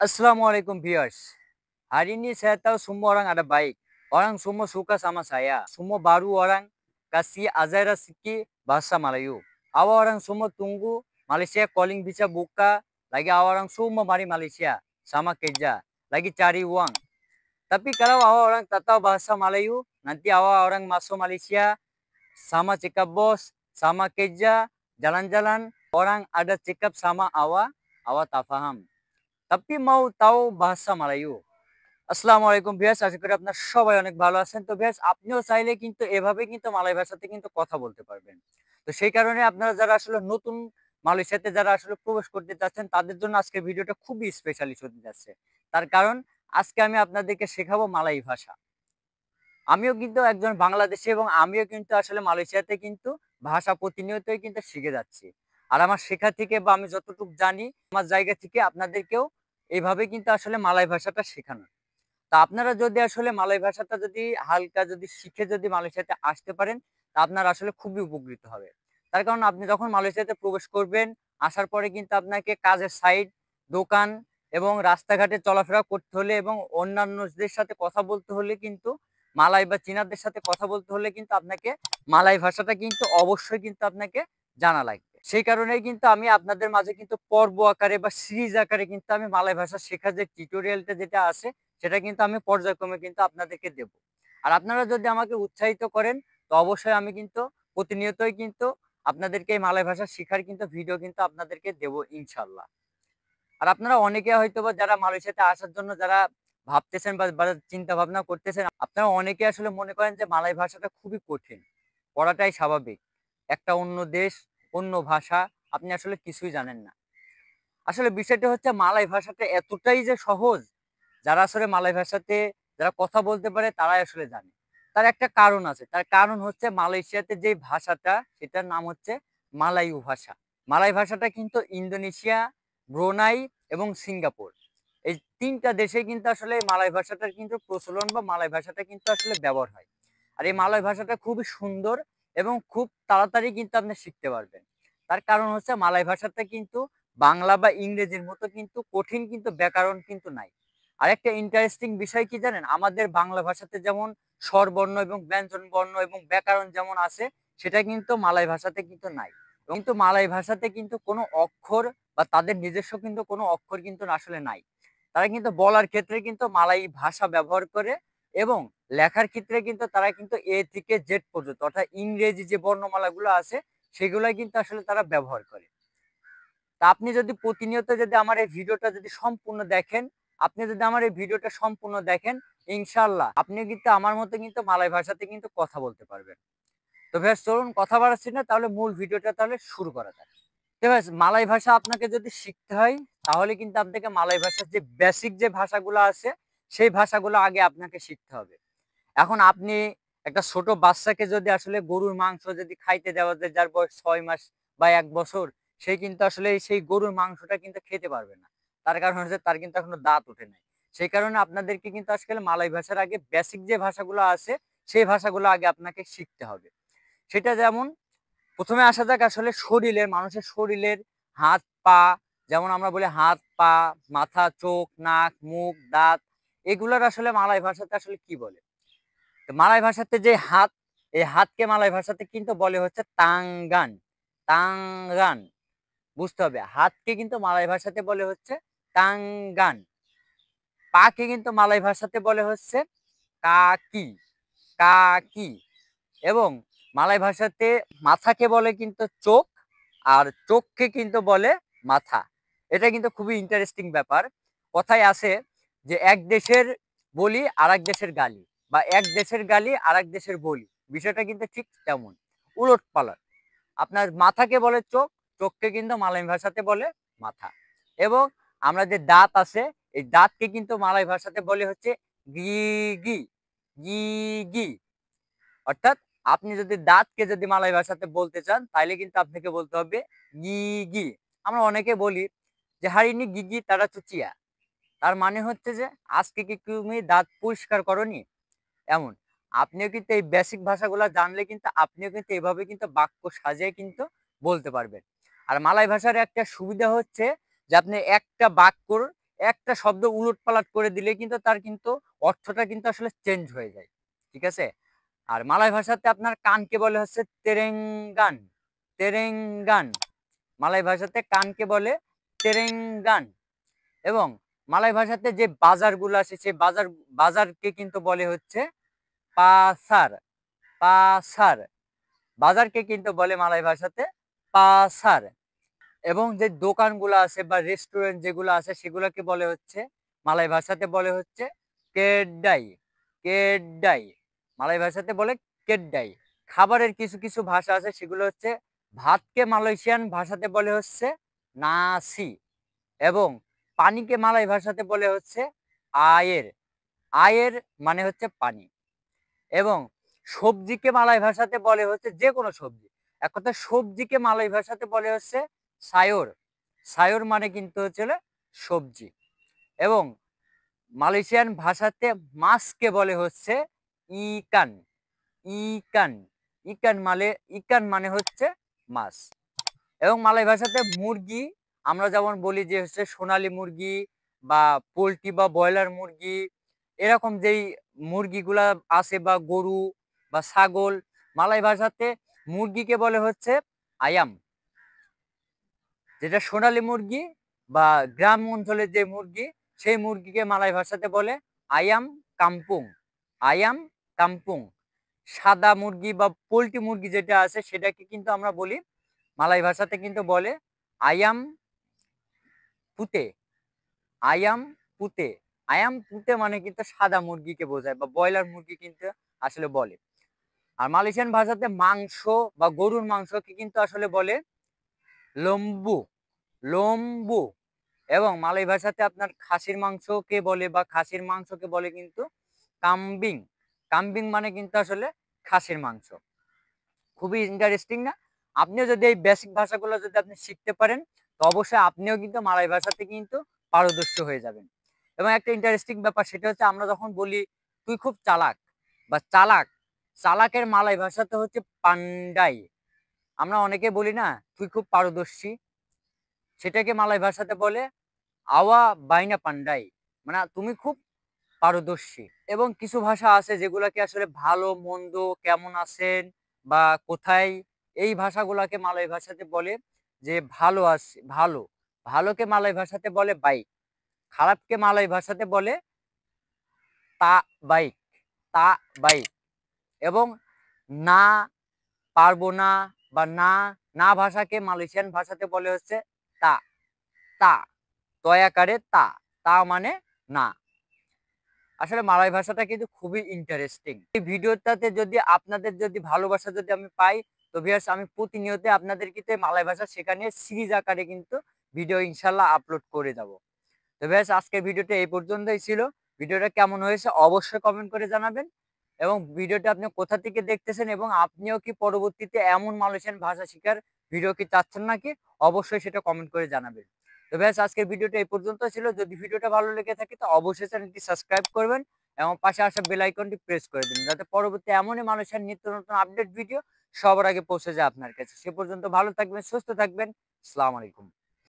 Assalamualaikum viewers. Hari ini saya tahu semua orang ada baik. Orang semua suka sama saya. Semua baru orang kasih ajaran Siki bahasa Melayu. Awal orang semua tunggu Malaysia calling bisa buka. Lagi awal orang semua mari Malaysia sama kerja. Lagi cari uang. Tapi kalau awal orang tak tahu bahasa Melayu, nanti awal orang masuk Malaysia sama cakap bos, sama kerja, jalan-jalan, orang ada cakap sama awal tak faham. tapi mau tahu bahasa Melayu. আসসালামু আলাইকুম viewers, আশা করি আপনারা সবাই অনেক ভালো আছেন। তো viewers, আপনিও চাইলে কিন্তু এভাবে কিন্তু মালয় ভাষাতে কিন্তু কথা বলতে পারবেন। তো সেই কারণে আপনারা যারা আসলে নতুন মালয়েশিয়াতে যারা আসলে প্রবেশ করতে চাচ্ছেন তাদের জন্য আজকের ভিডিওটা খুবই স্পেশালি হতে যাচ্ছে। তার কারণ আজকে আমি আপনাদেরকে শেখাবো মালয় ভাষা। আমিও কিন্তু একজন বাংলাদেশী এবং আমিও কিন্তু আসলে মালয়েশিয়াতে কিন্তু ভাষা প্রতিনিয়তই কিন্তু শিখে যাচ্ছি। আর আমার শেখা থেকে বা আমি যতটুকু জানি আমার জায়গা থেকে আপনাদেরকেও এইভাবে কিন্তু আসলে মালয় ভাষাটা শেখানো। তা আপনারা যদি আসলে মালয় ভাষাটা যদি হালকা যদি শিখে যদি মালয়েশিয়াতে আসতে পারেন, তা আপনারা আসলে খুবই উপকৃত হবে। তার কারণ আপনি যখন মালয়েশিয়াতে প্রবেশ করবেন, আসার পরে কিন্তু আপনাকে কাজের সাইট, দোকান এবং রাস্তাঘাটে চলাফেরা করতে হলে এবং অন্যান্যদের সাথে কথা বলতে হলে কিন্তু মালয় বা চীনাদের সাথে কথা বলতে হলে কিন্তু আপনাকে মালয় ভাষাটা কিন্তু অবশ্যই কিন্তু আপনাকে জানা লাগবে। সেই কারণেই কিন্তু আমি আপনাদের মাঝে কিন্তু পর্ব আকারে বা সিরিজ আকারে কিন্তু আমি মালয় ভাষা শেখার যে টিউটোরিয়ালটা যেটা আছে সেটা কিন্তু আমি পর্যায়ক্রমে কিন্তু আপনাদেরকে দেব। আর আপনারা যদি আমাকে উৎসাহিত করেন তো অবশ্যই আমি কিন্তু প্রতিনিয়তই কিন্তু আপনাদেরকে এই মালয় ভাষা শিখার কিন্তু ভিডিও কিন্তু আপনাদেরকে দেব ইনশাল্লাহ। আর আপনারা অনেকে হয়তোবা যারা মালয়েশিয়াতে আসার জন্য যারা ভাবতেছেন বা চিন্তা ভাবনা করতেছেন, আপনারা অনেকে আসলে মনে করেন যে মালয় ভাষাটা খুবই কঠিন, পড়াটাই স্বাভাবিক। একটা অন্য দেশ, অন্য ভাষা, আপনি আসলে কিছুই জানেন না। আসলে বিষয়টা হচ্ছে মালয় ভাষাটা এতটাই যে সহজ, যারা আসলে মালয় ভাষাতে যারা কথা বলতে পারে তারাই আসলে জানে। তার একটা কারণ আছে। তার কারণ হচ্ছে মালয়েশিয়াতে যে ভাষাটা সেটার নাম হচ্ছে মালায়ু ভাষা। মালয় ভাষাটা কিন্তু ইন্দোনেশিয়া, ব্রুনাই এবং সিঙ্গাপুর। এই ৩ টা দেশে কিন্তু আসলে এই মালয় ভাষাটার কিন্তু প্রচলন বা মালয় ভাষাটা কিন্তু আসলে ব্যবহার হয়। আর এই মালয় ভাষাটা খুবই সুন্দর এবং খুব তাড়াতাড়ি কিন্তু আপনি শিখতে পারবেন। তার কারণ হচ্ছে মালয় ভাষাটা কিন্তু বাংলা বা ইংরেজির মতো কিন্তু কঠিন কিন্তু ব্যাকরণ কিন্তু নাই। আরেকটা ইন্টারেস্টিং বিষয় কি জানেন? আমাদের বাংলা ভাষাতে যেমন স্বরবর্ণ এবং ব্যঞ্জন বর্ণ এবং ব্যাকরণ যেমন আছে, সেটা কিন্তু মালয় ভাষাতে কিন্তু নাই। এবং কিন্তু মালয় ভাষাতে কিন্তু কোনো অক্ষর বা তাদের নিজস্ব কিন্তু কোনো অক্ষর কিন্তু আসলে নাই। তারা কিন্তু বলার ক্ষেত্রে কিন্তু মালয় ভাষা ব্যবহার করে এবং লেখার ক্ষেত্রে কিন্তু তারা কিন্তু এ থেকে জেড পর্যন্ত অর্থাৎ ইংরেজি যে বর্ণমালাগুলো আছে সেগুলাই কিন্তু আসলে তারা ব্যবহার করে। তা আপনি যদি প্রতিনিয়ত যদি আমার এই ভিডিওটা যদি সম্পূর্ণ দেখেন, আপনি যদি আমার এই ভিডিওটা সম্পূর্ণ দেখেন, ইনশাআল্লাহ আপনি কিন্তু আমার মতো কিন্তু মালয় ভাষাতে কিন্তু কথা বলতে পারবেন। তো বেশ চলুন কথা বাড়াচ্ছি না, তাহলে মূল ভিডিওটা তাহলে শুরু করা যাক। তো বেশ মালয় ভাষা আপনাকে যদি শিখতে হয় তাহলে কিন্তু আপনাকে মালয় ভাষার যে বেসিক যে ভাষাগুলো আছে সেই ভাষাগুলো আগে আপনাকে শিখতে হবে। এখন আপনি একটা ছোট বাচ্চাকে যদি আসলে গরুর মাংস যদি খাইতে দেওয়া যায় যার বয়স ৬ মাস বা ১ বছর, সে কিন্তু আসলে সেই গরুর মাংসটা কিন্তু খেতে পারবে না। তার কারণ হচ্ছে তার কিন্তু এখনো দাঁত ওঠে নাই। সেই কারণে আপনাদেরকে কিন্তু আজকাল মালয় ভাষার আগে বেসিক যে ভাষাগুলো আছে সেই ভাষাগুলো আগে আপনাকে শিখতে হবে। সেটা যেমন ১ম এ আসা যাক আসলে শরীরের মানুষের শরীরের হাত, পা, যেমন আমরা বলি হাত, পা, মাথা, চোখ, নাক, মুখ, দাঁত, এগুলার আসলে মালয় ভাষাতে আসলে কি বলে? তো মালয় ভাষাতে যে হাত, এই হাতকে মালয় ভাষাতে কিন্তু বলে হচ্ছে তাংগান, তাংগান। বুঝতে হবে। হাতকে কিন্তু মালয় ভাষাতে বলে হচ্ছে তাংগান। পাকে কিন্তু মালয় ভাষাতে বলে হচ্ছে কাকি, কাকি। এবং মালয় ভাষাতে মাথাকে বলে কিন্তু চোখ, আর চোখকে কিন্তু বলে মাথা। এটা কিন্তু খুবই ইন্টারেস্টিং ব্যাপার। কথায় আছে যে এক দেশের বলি আরেক দেশের গালি, বা এক দেশের গালি আরেক দেশের বলি। বিষয়টা কিন্তু ঠিক তেমন, উলটপালট। আপনার মাথাকে বলে চোখ, চোখকে কিন্তু মালয় ভাষাতে বলে মাথা। এবং আমরা যে দাঁত আছে এই দাঁতকে কিন্তু মালয় ভাষাতে বলে হচ্ছে গিগি, গিগি। অর্থাৎ আপনি যদি দাঁতকে যদি মালয় ভাষাতে বলতে চান তাইলে কিন্তু আপনাকে বলতে হবে গিগি। আমরা অনেকে বলি যে হারিনি গিগি তারা চুচিয়া। তার মানে হচ্ছে যে আজকে কি তুমি দাঁত পরিষ্কার করনি? এমন। আপনিও কিন্তু এই বেসিক ভাষাগুলা জানলে কিন্তু আপনিও কিন্তু এভাবে কিন্তু বাক্য সাজিয়ে কিন্তু বলতে পারবেন। আর মালয় ভাষার একটা সুবিধা হচ্ছে যে আপনি একটা বাক্যর একটা শব্দ উলটপালট করে দিলে কিন্তু তার কিন্তু অর্থটা কিন্তু আসলে চেঞ্জ হয়ে যায়। ঠিক আছে? আর মালয় ভাষাতে আপনার কানকে বলে হচ্ছে তেরেঙ্গান, তেরেঙ্গান। মালয় ভাষাতে কানকে বলে তেরেঙ্গান। এবং মালয় ভাষাতে যে বাজারগুলো আছে সেই বাজারকে কিন্তু বলে হচ্ছে পাসার, পাসার। বাজারকে কিন্তু বলে মালয় ভাষাতে পাসার। এবং যে দোকানগুলো আছে বা রেস্টুরেন্ট যেগুলো আছে সেগুলোকে বলে হচ্ছে মালয় ভাষাতে বলে হচ্ছে কেডাই, কেডাই। মালয় ভাষাতে বলে কেডাই। খাবারের কিছু কিছু ভাষা আছে সেগুলো হচ্ছে ভাতকে মালয়েশিয়ান ভাষাতে বলে হচ্ছে নাসি। এবং পানিকে মালয় ভাষাতে বলে হচ্ছে আয়ের, আয়ের মানে হচ্ছে পানি। এবং সবজিকে মালয় ভাষাতে বলে হচ্ছে যে কোনো সবজি। এক কথায় সবজিকে মালয় ভাষাতে বলে হচ্ছে সায়র, সায়র মানে কিন্তু হচ্ছে হলো সবজি। এবং মালয়েশিয়ান ভাষাতে মাছকে বলে হচ্ছে ইকান, ইকান, ইকান মানে, ইকান মানে হচ্ছে মাছ। এবং মালয় ভাষাতে মুরগি আমরা যেমন বলি যে হচ্ছে সোনালী মুরগি বা পোল্ট্রি বা ব্রয়লার মুরগি, এরকম যেই মুরগিগুলা আছে বা গরু বা ছাগল, মালয় ভাষাতে মুরগিকে বলে হচ্ছে আয়াম। যেটা সোনালী মুরগি বা গ্রাম অঞ্চলের যে মুরগি সেই মুরগিকে মালয় ভাষাতে বলে আয়াম কাম্পুং, আয়াম কাম্পুং। সাদা মুরগি বা পোল্ট্রি মুরগি যেটা আছে সেটাকে কিন্তু আমরা বলি মালয় ভাষাতে কিন্তু বলে আয়াম পুতে, আয়াম পুতে। আয়াম পুতে মানে কিন্তু সাদা মুরগিকে বোঝায় বা ব্রয়লার মুরগি কিন্তু আসলে বলে। আর মালয়েশিয়ান ভাষাতে মাংস বা গরুর মাংসকে কিন্তু আসলে বলে লম্বু, লম্বু। এবং মালয় ভাষাতে আপনার খাসির মাংসকে বলে বা খাসির মাংসকে বলে কিন্তু কাম্বিং, কাম্বিং মানে কিন্তু আসলে খাসির মাংস। খুবই ইন্টারেস্টিং না? আপনিও যদি এই বেসিক ভাষাগুলো যদি আপনি শিখতে পারেন তো অবশ্যই আপনিও কিন্তু মালয় ভাষাতে কিন্তু পারদর্শী হয়ে যাবেন। এবং একটা ইন্টারেস্টিং ব্যাপার সেটা হচ্ছে আমরা যখন বলি তুই খুব চালাক বা চালাক, চালাকের মালয় ভাষাতে হচ্ছে পান্ডাই। আমরা অনেকে বলি না তুই খুব পারদর্শী, সেটাকে মালয় ভাষাতে বলে আওয়া বাইনা পান্ডাই, মানে তুমি খুব পারদর্শী। এবং কিছু ভাষা আছে যেগুলাকে আসলে ভালো মন্দ কেমন আছেন বা কোথায়, এই ভাষাগুলাকে মালয় ভাষাতে বলে যে ভালো আছে, ভালো, ভালোকে মালয় ভাষাতে বলে বাইক, খারাপকে মালয় ভাষাতে বলে তা বাইক, তা বাইক। এবং না, পারবো না বা না, না ভাষাকে মালয়েশিয়ান ভাষাতে বলে হচ্ছে তা, তা, তয়াকারে তা, তা মানে না। আসলে মালয় ভাষাটা কিন্তু খুবই ইন্টারেস্টিং। এই ভিডিওটাতে যদি আপনাদের যদি ভালোবাসা যদি আমি পাই তো ভিউয়ার্স আমি প্রতিনিয়ত আপনাদের কিন্তু মালয় ভাষা শেখা নিয়ে সিরিজ আকারে কিন্তু ভিডিও ইনশাল্লাহ আপলোড করে যাব। তো ভিউয়ার্স আজকের ভিডিওটা এই পর্যন্তই ছিল। ভিডিওটা কেমন হয়েছে অবশ্যই কমেন্ট করে জানাবেন। এবং ভিডিওটা আপনি কোথা থেকে দেখতেছেন এবং আপনিও কি পরবর্তীতে এমন মালয়েশিয়ান ভাষা শেখার ভিডিও কি চাচ্ছেন নাকি অবশ্যই সেটা কমেন্ট করে জানাবেন। তো ব্যাস আজকের ভিডিওটা এই পর্যন্ত ছিল। যদি ভিডিওটা ভালো লেগে থাকে তো অবশ্যই চ্যানেলটি সাবস্ক্রাইব করবেন এবং পাশে আসা বেল আইকনটি প্রেস করে দিন যাতে পরবর্তী এমনই মানুষের নিত্য নতুন আপডেট ভিডিও সবার আগে পৌঁছে যায় আপনার কাছে। সে পর্যন্ত ভালো থাকবেন, সুস্থ থাকবেন। আসসালামু আলাইকুম।